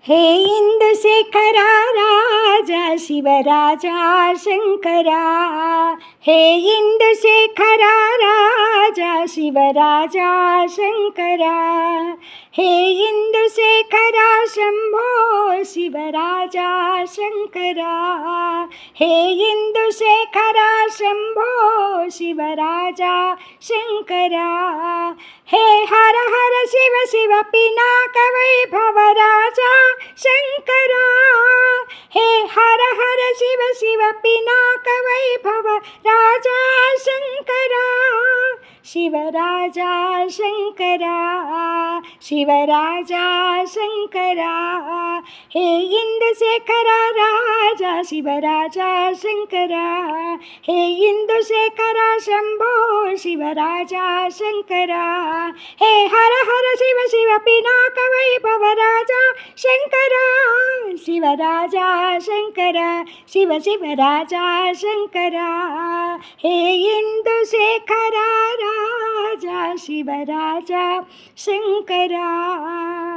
हे इंदुशेखरा राजा Shivaraja Shankara, हे इंदुशेखरा राजा Shivaraja Shankara, हे इंदुशेखरा Shambho Shivaraja Shankara, हे इंदुशेखरा Shambho Shivaraja Shankara, हे हर हर Shiv Shiv Pinaka वैभव राजा Shankara, हे हर हर Shiv Shiv Pinaka वैभव राजा Shankara, Shivaraja Shankara, Shivaraja Shankara, हे इंदुशेखरा राजा Shivaraja Shankara, हे इंदुशेखरा Shambho Shivaraja Shankara, हे हर हर Shiv Shiv Pinaka वैभव राजा Shankara, Shivaraja Shankara, Shiv Shivaraja Shankara, हे इंदुशेखरा राजा Shivaraja Shankara.